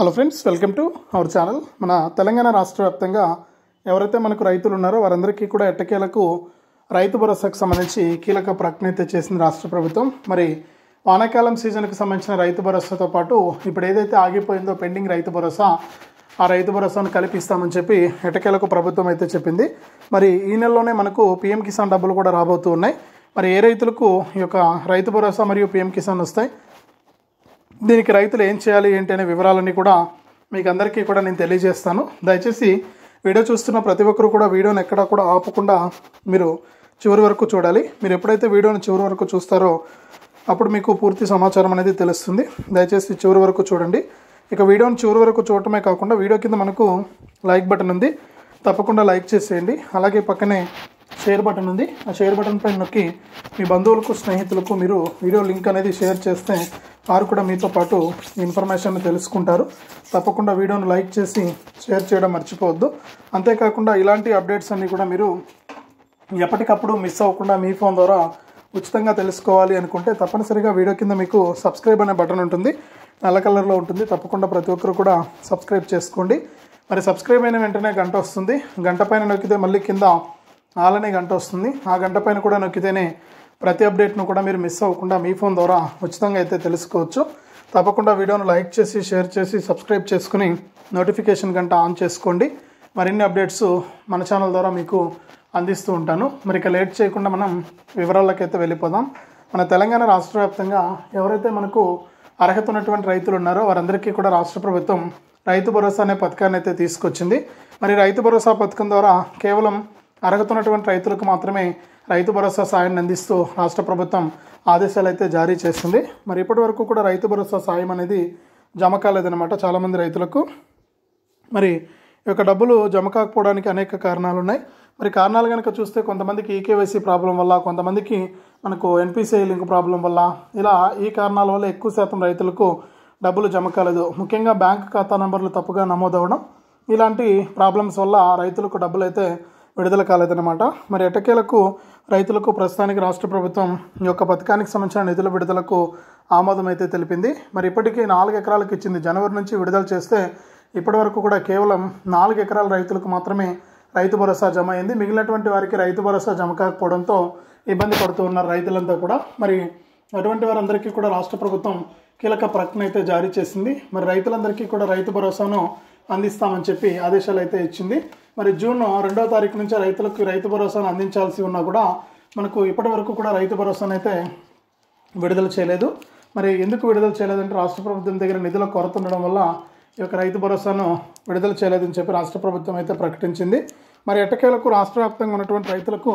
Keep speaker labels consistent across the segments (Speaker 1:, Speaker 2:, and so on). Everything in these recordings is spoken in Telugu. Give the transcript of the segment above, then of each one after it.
Speaker 1: Hello friends, welcome to our channel. మన తెలంగాణ రాష్ట్ర వ్యాప్తంగా ఎవరైతే మనకు రైతులు ఉన్నారో వారందరికీ కూడా ఎట్టకేలకు రైతు భరోసాకు సంబంధించి కీలక ప్రకటన అయితే చేసింది రాష్ట్ర ప్రభుత్వం. మరి వానాకాలం సీజన్కి సంబంధించిన రైతు భరోసాతో పాటు ఇప్పుడు ఏదైతే ఆగిపోయిందో పెండింగ్ రైతు భరోసా, ఆ రైతు భరోసాను కల్పిస్తామని చెప్పి ఎట్టకేలకు ప్రభుత్వం అయితే చెప్పింది. మరి ఈ నెలలోనే మనకు పీఎం కిసాన్ డబ్బులు కూడా రాబోతూ ఉన్నాయి. మరి ఏ రైతులకు ఈ యొక్క రైతు భరోసా మరియు పీఎం కిసాన్ వస్తాయి, దీనికి రైతులు ఏం చేయాలి ఏంటి అనే వివరాలన్నీ కూడా మీకు అందరికీ కూడా నేను తెలియజేస్తాను. దయచేసి వీడియో చూస్తున్న ప్రతి ఒక్కరు కూడా వీడియోని ఎక్కడా కూడా ఆపకుండా మీరు చివరి వరకు చూడాలి. మీరు ఎప్పుడైతే వీడియోని చివరి వరకు చూస్తారో అప్పుడు మీకు పూర్తి సమాచారం అనేది తెలుస్తుంది. దయచేసి చివరి వరకు చూడండి. ఇక వీడియోని చివరి వరకు చూడటమే కాకుండా వీడియో కింద మనకు లైక్ బటన్ ఉంది, తప్పకుండా లైక్ చేసేయండి. అలాగే పక్కనే షేర్ బటన్ ఉంది, ఆ షేర్ బటన్ పైన నొక్కి మీ బంధువులకు స్నేహితులకు మీరు వీడియో లింక్ అనేది షేర్ చేస్తే వారు కూడా మీతో పాటు ఇన్ఫర్మేషన్ తెలుసుకుంటారు. తప్పకుండా వీడియోను లైక్ చేసి షేర్ చేయడం మర్చిపోవద్దు. అంతేకాకుండా ఇలాంటి అప్డేట్స్ అన్నీ కూడా మీరు ఎప్పటికప్పుడు మిస్ అవ్వకుండా మీ ఫోన్ ద్వారా ఉచితంగా తెలుసుకోవాలి అనుకుంటే తప్పనిసరిగా వీడియో కింద మీకు సబ్స్క్రైబ్ అనే బటన్ ఉంటుంది, నల్ల కలర్లో ఉంటుంది. తప్పకుండా ప్రతి ఒక్కరు కూడా సబ్స్క్రైబ్ చేసుకోండి. మరి సబ్స్క్రైబ్ అయిన వెంటనే గంట వస్తుంది, గంట పైన నొక్కితే మళ్ళీ కింద ఆల్ అనే గంట వస్తుంది. ఆ గంట పైన కూడా నొక్కితేనే ప్రతి అప్డేట్ను కూడా మీరు మిస్ అవ్వకుండా మీ ఫోన్ ద్వారా ఉచితంగా అయితే తెలుసుకోవచ్చు. తప్పకుండా వీడియోను లైక్ చేసి షేర్ చేసి సబ్స్క్రైబ్ చేసుకుని నోటిఫికేషన్ గంట ఆన్ చేసుకోండి. మరిన్ని అప్డేట్స్ మన ఛానల్ ద్వారా మీకు అందిస్తూ ఉంటాను. మరి ఇక లేట్ చేయకుండా మనం వివరాలకైతే వెళ్ళిపోదాం. మన తెలంగాణ రాష్ట్ర వ్యాప్తంగా ఎవరైతే మనకు అర్హత ఉన్నటువంటి రైతులు ఉన్నారో వారందరికీ కూడా రాష్ట్ర ప్రభుత్వం రైతు భరోసా అనే పథకాన్ని అయితే తీసుకొచ్చింది. మరి రైతు భరోసా పథకం ద్వారా కేవలం అర్హత ఉన్నటువంటి రైతులకు మాత్రమే రైతు భరోసా సాయాన్ని అందిస్తూ రాష్ట్ర ప్రభుత్వం ఆదేశాలు అయితే జారీ చేస్తుంది. మరి ఇప్పటి వరకు కూడా రైతు భరోసా సాయం అనేది జమ కాలేదన్నమాట చాలామంది రైతులకు. మరి ఈ యొక్క డబ్బులు జమ కాకపోవడానికి అనేక కారణాలు ఉన్నాయి. మరి కారణాలు కనుక చూస్తే కొంతమందికి ఈకేవైసీ ప్రాబ్లం వల్ల, కొంతమందికి మనకు ఎన్పిసిఐ లింక్ ప్రాబ్లం వల్ల, ఇలా ఈ కారణాల వల్ల ఎక్కువ శాతం రైతులకు డబ్బులు జమ కాలేదు. ముఖ్యంగా బ్యాంక్ ఖాతా నెంబర్లు తప్పుగా నమోదవడం, ఇలాంటి ప్రాబ్లమ్స్ వల్ల రైతులకు డబ్బులు అయితే విడుదల కాలేదన్నమాట. మరి ఎట్టకేలకు రైతులకు ప్రస్తుతానికి రాష్ట్ర ప్రభుత్వం ఈ యొక్క పథకానికి సంబంధించిన నిధుల విడుదలకు ఆమోదం అయితే తెలిపింది. మరి ఇప్పటికీ 4 ఎకరాలకు ఇచ్చింది. జనవరి నుంచి విడుదల చేస్తే ఇప్పటి వరకు కూడా కేవలం 4 ఎకరాల రైతులకు మాత్రమే రైతు భరోసా జమ అయింది. మిగిలినటువంటి వారికి రైతు భరోసా జమ కాకపోవడంతో ఇబ్బంది పడుతూ ఉన్నారు రైతులంతా కూడా. మరి అటువంటి వారందరికీ కూడా రాష్ట్ర ప్రభుత్వం కీలక ప్రకటన అయితే జారీ చేసింది. మరి రైతులందరికీ కూడా రైతు భరోసాను అందిస్తామని చెప్పి ఆదేశాలు అయితే ఇచ్చింది. మరి జూన్ 2వ తారీఖు నుంచి రైతులకు రైతు భరోసాను అందించాల్సి ఉన్నా కూడా మనకు ఇప్పటి వరకు కూడా రైతు భరోసాను అయితే విడుదల చేయలేదు. మరి ఎందుకు విడుదల చేయలేదంటే రాష్ట్ర ప్రభుత్వం దగ్గర నిధుల కొరత ఉండడం వల్ల ఈ యొక్క రైతు భరోసాను విడుదల చేయలేదని చెప్పి రాష్ట్ర ప్రభుత్వం అయితే ప్రకటించింది. మరి ఎట్టకేలకు రాష్ట్ర వ్యాప్తంగా ఉన్నటువంటి రైతులకు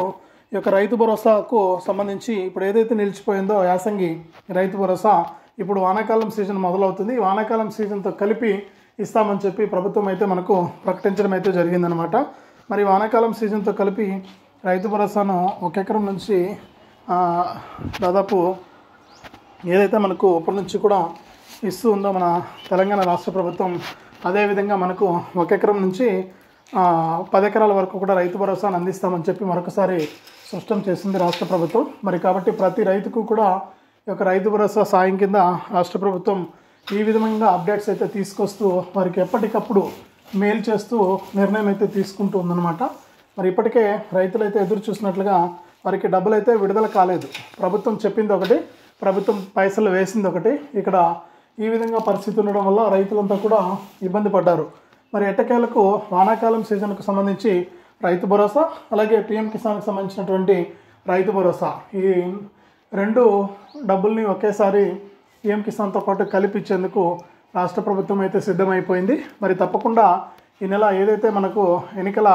Speaker 1: ఈ యొక్క రైతు భరోసాకు సంబంధించి ఇప్పుడు ఏదైతే నిలిచిపోయిందో యాసంగి రైతు భరోసా ఇప్పుడు వానాకాలం సీజన్ మొదలవుతుంది. వానాకాలం సీజన్తో కలిపి ఇస్తామని చెప్పి ప్రభుత్వం అయితే మనకు ప్రకటించడం అయితే జరిగిందనమాట. మరి వానాకాలం సీజన్తో కలిపి రైతు భరోసాను 1 ఎకరం నుంచి దాదాపు ఏదైతే మనకు ఇప్పటి నుంచి కూడా ఇస్తూ ఉందో మన తెలంగాణ రాష్ట్ర ప్రభుత్వం, అదేవిధంగా మనకు 1 ఎకరం నుంచి 10 ఎకరాల వరకు కూడా రైతు భరోసాను అందిస్తామని చెప్పి మరొకసారి స్పష్టం చేసింది రాష్ట్ర ప్రభుత్వం. మరి కాబట్టి ప్రతి రైతుకు కూడా ఈ యొక్క రైతు భరోసా సాయం కింద రాష్ట్ర ప్రభుత్వం ఈ విధంగా అప్డేట్స్ అయితే తీసుకొస్తూ వారికి ఎప్పటికప్పుడు మెయిల్ చేస్తూ నిర్ణయం అయితే తీసుకుంటూ ఉందన్నమాట. మరి ఇప్పటికే రైతులు అయితే ఎదురు చూసినట్లుగా వారికి డబ్బులు అయితే విడుదల కాలేదు. ప్రభుత్వం చెప్పింది ఒకటి, ప్రభుత్వం పైసలు వేసింది ఒకటి. ఇక్కడ ఈ విధంగా పరిస్థితి ఉండడం వల్ల రైతులంతా కూడా ఇబ్బంది పడ్డారు. మరి ఎట్టకేలకు వానాకాలం సీజన్కు సంబంధించి రైతు భరోసా, అలాగే పీఎం కిసాన్కి సంబంధించినటువంటి రైతు భరోసా, ఈ 2 డబ్బుల్ని ఒకేసారి పీఎం కిసాన్తో పాటు కలిపిచ్చేందుకు రాష్ట్ర ప్రభుత్వం అయితే సిద్ధమైపోయింది. మరి తప్పకుండా ఈ నెల ఏదైతే మనకు ఎన్నికల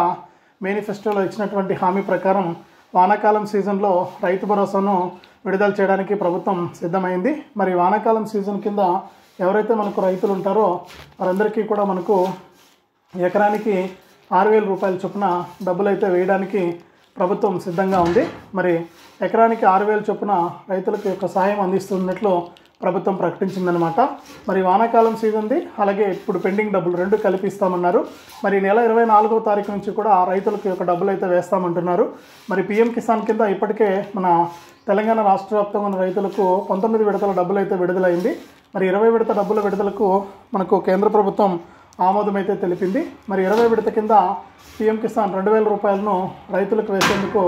Speaker 1: మేనిఫెస్టోలో ఇచ్చినటువంటి హామీ ప్రకారం వానాకాలం సీజన్లో రైతు భరోసాను విడుదల చేయడానికి ప్రభుత్వం సిద్ధమైంది. మరి వానాకాలం సీజన్ కింద ఎవరైతే మనకు రైతులు ఉంటారో వారందరికీ కూడా మనకు ఎకరానికి 6,000 రూపాయల చొప్పున డబ్బులు అయితే వేయడానికి ప్రభుత్వం సిద్ధంగా ఉంది. మరి ఎకరానికి 6,000 చొప్పున రైతులకు యొక్క సహాయం అందిస్తున్నట్లు ప్రభుత్వం ప్రకటించిందనమాట. మరి వానాకాలం సీజన్ది అలాగే ఇప్పుడు పెండింగ్ డబ్బులు 2 కల్పిస్తామన్నారు. మరి నెల 24వ తారీఖు నుంచి కూడా రైతులకు యొక్క డబ్బులు అయితే వేస్తామంటున్నారు. మరి పీఎం కిసాన్ కింద ఇప్పటికే మన తెలంగాణ రాష్ట్ర వ్యాప్తంగా ఉన్న రైతులకు 19 విడతల డబ్బులు అయితే విడుదలైంది. మరి 20 విడత డబ్బుల విడుదలకు మనకు కేంద్ర ప్రభుత్వం ఆమోదం అయితే తెలిపింది. మరి 20 విడత కింద పీఎం కిసాన్ 2000 రూపాయలను రైతులకు వేసేందుకు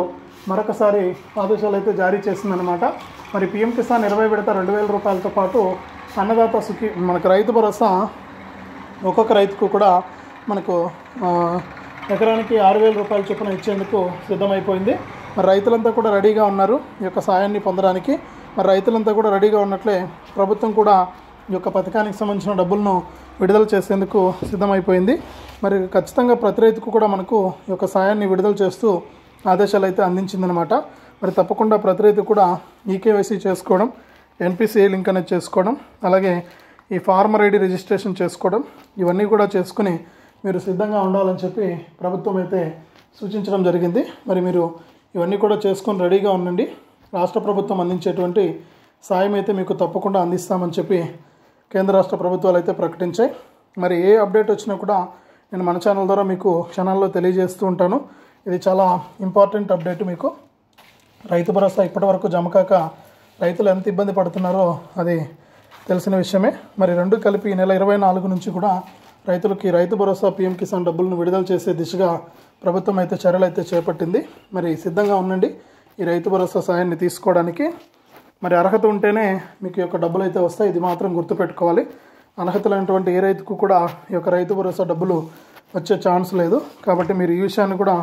Speaker 1: మరొకసారి ఆదేశాలు అయితే జారీ చేసిందనమాట. మరి పీఎం కిసాన్ 20 విడత 2000 రూపాయలతో పాటు అన్నదాత సుఖీ మనకు రైతు భరోసా ఒక్కొక్క రైతుకు కూడా మనకు ఎకరానికి 6000 రూపాయల చొప్పున ఇచ్చేందుకు సిద్ధమైపోయింది. మరి రైతులంతా కూడా రెడీగా ఉన్నారు ఈ యొక్క సాయాన్ని పొందడానికి. మరి రైతులంతా కూడా రెడీగా ఉన్నట్లే ప్రభుత్వం కూడా ఈ యొక్క పథకానికి సంబంధించిన డబ్బులను విడుదల చేసేందుకు సిద్ధమైపోయింది. మరి ఖచ్చితంగా ప్రతి రైతుకు కూడా మనకు ఈ యొక్క సాయాన్ని విడుదల చేస్తూ ఆదేశాలు అయితే అందించిందనమాట. మరి తప్పకుండా ప్రతి రైతు కూడా ఈకేవైసీ చేసుకోవడం, ఎన్పిసిఐ లింక్ అనేది చేసుకోవడం, అలాగే ఈ ఫార్మర్ ఐడి రిజిస్ట్రేషన్ చేసుకోవడం, ఇవన్నీ కూడా చేసుకుని మీరు సిద్ధంగా ఉండాలని చెప్పి ప్రభుత్వం అయితే సూచించడం జరిగింది. మరి మీరు ఇవన్నీ కూడా చేసుకొని రెడీగా ఉండండి. రాష్ట్ర ప్రభుత్వం అందించేటువంటి సాయం అయితే మీకు తప్పకుండా అందిస్తామని చెప్పి కేంద్ర రాష్ట్ర ప్రభుత్వాలు అయితే ప్రకటించాయి. మరి ఏ అప్డేట్ వచ్చినా కూడా నేను మన ఛానల్ ద్వారా మీకు క్షణాల్లో తెలియజేస్తూ ఉంటాను. ఇది చాలా ఇంపార్టెంట్ అప్డేట్. మీకు రైతు భరోసా ఇప్పటివరకు జమ కాక రైతులు ఎంత ఇబ్బంది పడుతున్నారో అది తెలిసిన విషయమే. మరి రెండు కలిపి ఈ నెల 24 నుంచి కూడా రైతులకి రైతు భరోసా పీఎం కిసాన్ డబ్బులను విడుదల చేసే దిశగా ప్రభుత్వం అయితే చర్యలు అయితే చేపట్టింది. మరి సిద్ధంగా ఉండండి ఈ రైతు భరోసా సాయాన్ని తీసుకోవడానికి. మరి అర్హత ఉంటేనే మీకు ఈ యొక్క డబ్బులు అయితే వస్తాయి, ఇది మాత్రం గుర్తుపెట్టుకోవాలి. అర్హత లేనటువంటి ఏ రైతుకు కూడా ఈ యొక్క రైతు భరోసా డబ్బులు వచ్చే ఛాన్స్ లేదు. కాబట్టి మీరు ఈ విషయాన్ని కూడా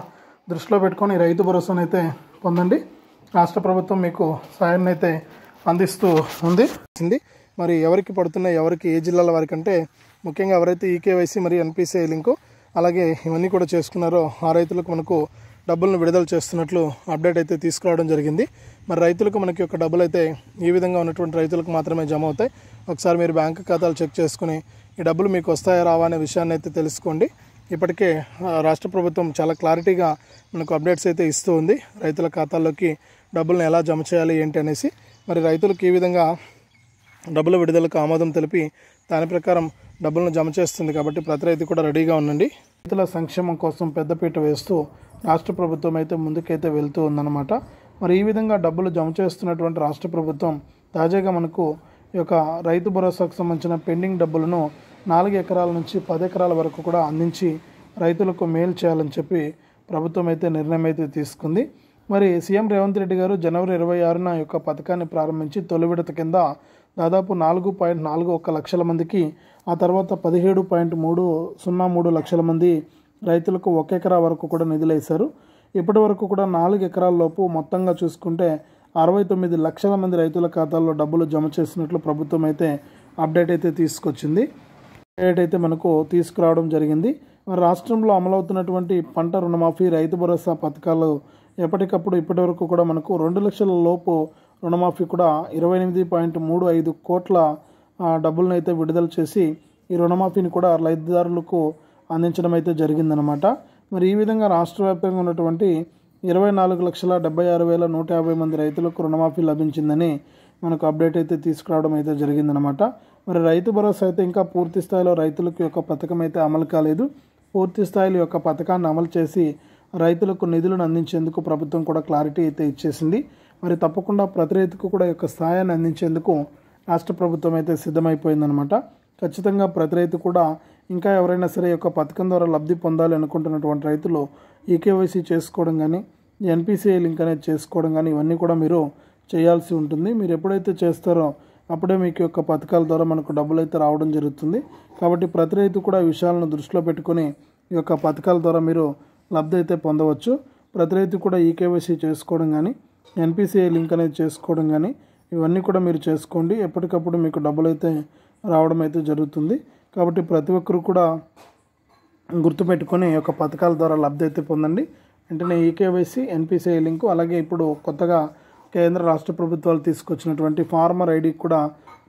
Speaker 1: దృష్టిలో పెట్టుకొని రైతు భరోసాను అయితే పొందండి. రాష్ట్ర ప్రభుత్వం మీకు సాయాన్ని అయితే అందిస్తూ ఉంది. మరి ఎవరికి పడుతున్నాయి, ఎవరికి ఏ జిల్లాల వారికి అంటే ముఖ్యంగా ఎవరైతే ఈకేవైసీ మరియు ఎన్పిసిఐ లింకు అలాగే ఇవన్నీ కూడా చేసుకున్నారో ఆ రైతులకు మనకు డబ్బులను విడుదల చేస్తున్నట్లు అప్డేట్ అయితే తీసుకురావడం జరిగింది. మరి రైతులకు మనకి యొక్క డబ్బులు అయితే ఈ విధంగా ఉన్నటువంటి రైతులకు మాత్రమే జమ అవుతాయి. ఒకసారి మీరు బ్యాంకు ఖాతాలు చెక్ చేసుకుని ఈ డబ్బులు మీకు వస్తాయా రావా అనే విషయాన్ని అయితే తెలుసుకోండి. ఇప్పటికే రాష్ట్ర ప్రభుత్వం చాలా క్లారిటీగా మనకు అప్డేట్స్ అయితే ఇస్తూ ఉంది. రైతుల ఖాతాల్లోకి డబ్బులను ఎలా జమ చేయాలి ఏంటి అనేసి. మరి రైతులకు ఈ విధంగా డబ్బుల విడుదలకు ఆమోదం తెలిపి దాని ప్రకారం డబ్బులను జమ చేస్తుంది. కాబట్టి ప్రతి రైతు కూడా రెడీగా ఉండండి. రైతుల సంక్షేమం కోసం పెద్దపీట వేస్తూ రాష్ట్ర ప్రభుత్వం అయితే ముందుకైతే వెళ్తూ ఉందన్నమాట. మరి ఈ విధంగా డబ్బులు జమ చేస్తున్నటువంటి రాష్ట్ర ప్రభుత్వం తాజాగా మనకు ఈ యొక్క రైతు భరోసాకు సంబంధించిన పెండింగ్ డబ్బులను 4 ఎకరాల నుంచి 10 ఎకరాల వరకు కూడా అందించి రైతులకు మేలు చేయాలని చెప్పి ప్రభుత్వం అయితే నిర్ణయం అయితే తీసుకుంది. మరి సీఎం రేవంత్ రెడ్డి గారు జనవరి 26న ఈ యొక్క పథకాన్ని ప్రారంభించి తొలి విడత కింద దాదాపు 4.41 లక్షల మందికి, ఆ తర్వాత 17.303 లక్షల మంది రైతులకు 1 ఎకరా వరకు కూడా నిధులు వేశారు. ఇప్పటి వరకు కూడా 4 ఎకరాల లోపు మొత్తంగా చూసుకుంటే 69 లక్షల మంది రైతుల ఖాతాల్లో డబ్బులు జమ చేసినట్లు ప్రభుత్వం అయితే అప్డేట్ అయితే తీసుకొచ్చింది. అప్డేట్ అయితే మనకు తీసుకురావడం జరిగింది. మరి రాష్ట్రంలో అమలవుతున్నటువంటి పంట రుణమాఫీ, రైతు భరోసా పథకాలు ఎప్పటికప్పుడు ఇప్పటి వరకు కూడా మనకు 2 లక్షల లోపు రుణమాఫీ కూడా 28.35 కోట్ల డబ్బులను అయితే విడుదల చేసి ఈ రుణమాఫీని కూడా లబ్ధిదారులకు అందించడం అయితే జరిగిందనమాట. మరి ఈ విధంగా రాష్ట్ర వ్యాప్తంగా ఉన్నటువంటి 24,76,150 మంది రైతులకు రుణమాఫీ లభించిందని మనకు అప్డేట్ అయితే తీసుకురావడం అయితే జరిగిందనమాట. మరి రైతు భరోసా అయితే ఇంకా పూర్తి స్థాయిలో రైతులకు యొక్క పథకం అయితే అమలు కాలేదు. పూర్తి స్థాయిలో యొక్క పథకాన్ని అమలు చేసి రైతులకు నిధులను అందించేందుకు ప్రభుత్వం కూడా క్లారిటీ అయితే ఇచ్చేసింది. మరి తప్పకుండా ప్రతి రైతుకు కూడా యొక్క సాయాన్ని అందించేందుకు రాష్ట్ర ప్రభుత్వం అయితే సిద్ధమైపోయిందనమాట. ఖచ్చితంగా ప్రతి రైతు కూడా ఇంకా ఎవరైనా సరే యొక్క పథకం ద్వారా లబ్ధి పొందాలి అనుకుంటున్నటువంటి రైతులు ఈకేవైసీ చేసుకోవడం కానీ, ఎన్పిసిఐ లింక్ అనేది చేసుకోవడం కానీ ఇవన్నీ కూడా మీరు చేయాల్సి ఉంటుంది. మీరు ఎప్పుడైతే చేస్తారో అప్పుడే మీకు యొక్క పథకాల ద్వారా మనకు డబ్బులు అయితే రావడం జరుగుతుంది. కాబట్టి ప్రతి రైతు కూడా ఈ విషయాలను దృష్టిలో పెట్టుకొని ఈ యొక్క పథకాల ద్వారా మీరు లబ్ధి అయితే పొందవచ్చు. ప్రతి రైతు కూడా ఈకేవైసీ చేసుకోవడం కానీ, ఎన్పిసిఐ లింక్ అనేది చేసుకోవడం కానీ ఇవన్నీ కూడా మీరు చేసుకోండి. ఎప్పటికప్పుడు మీకు డబ్బులు అయితే రావడం అయితే జరుగుతుంది. కాబట్టి ప్రతి ఒక్కరు కూడా గుర్తుపెట్టుకొని ఈ యొక్క పథకాల ద్వారా లబ్ధి అయితే పొందండి. వెంటనే ఈకేవైసీ, ఎన్పిసిఐ లింకు, అలాగే ఇప్పుడు కొత్తగా కేంద్ర రాష్ట్ర ప్రభుత్వాలు తీసుకొచ్చినటువంటి ఫార్మర్ ఐడి కూడా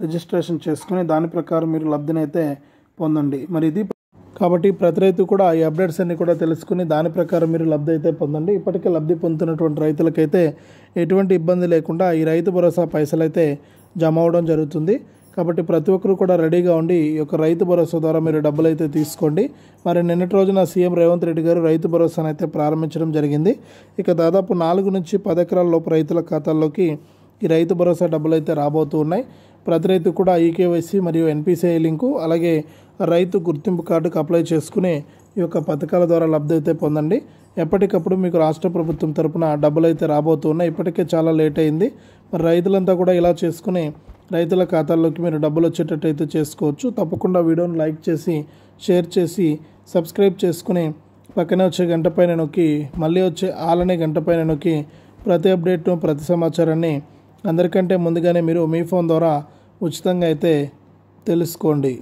Speaker 1: రిజిస్ట్రేషన్ చేసుకుని దాని ప్రకారం మీరు లబ్ధిని అయితే పొందండి. మరి ఇది కాబట్టి ప్రతి రైతు కూడా ఈ అప్డేట్స్ అన్ని కూడా తెలుసుకుని దాని ప్రకారం మీరు లబ్ధి అయితే పొందండి. ఇప్పటికే లబ్ధి పొందుతున్నటువంటి రైతులకైతే ఎటువంటి ఇబ్బంది లేకుండా ఈ రైతు భరోసా పైసలు అయితే జమ అవడం జరుగుతుంది. కాబట్టి ప్రతి ఒక్కరు కూడా రెడీగా ఉండి ఈ యొక్క రైతు భరోసా ద్వారా మీరు డబ్బులు అయితే తీసుకోండి. మరి నిన్నటి రోజున సీఎం రేవంత్ రెడ్డి గారు రైతు భరోసాను అయితే ప్రారంభించడం జరిగింది. ఇక దాదాపు 4 నుంచి 10 ఎకరాల లోపు రైతుల ఖాతాల్లోకి ఈ రైతు భరోసా డబ్బులు అయితే రాబోతూ ఉన్నాయి. ప్రతి రైతు కూడా ఈకేవైసీ మరియు ఎన్పిసిఐ లింకు అలాగే రైతు గుర్తింపు కార్డుకు అప్లై చేసుకుని ఈ యొక్క పథకాల ద్వారా లబ్ధి అయితే పొందండి. ఎప్పటికప్పుడు మీకు రాష్ట్ర ప్రభుత్వం తరపున డబ్బులు అయితే రాబోతున్నాయి. ఇప్పటికే చాలా లేట్ అయింది. మరి రైతులంతా కూడా ఇలా చేసుకుని రైతుల ఖాతాల్లోకి మీరు డబ్బులు వచ్చేటట్టు అయితే చేసుకోవచ్చు. తప్పకుండా వీడియోని లైక్ చేసి షేర్ చేసి సబ్స్క్రైబ్ చేసుకుని పక్కనే వచ్చే గంట పైన నొక్కి మళ్ళీ వచ్చే ఆలనే గంట పైన నొక్కి ప్రతి అప్డేట్ను ప్రతి సమాచారాన్ని అందరికంటే ముందుగానే మీరు మీ ఫోన్ ద్వారా ఉచితంగా అయితే తెలుసుకోండి.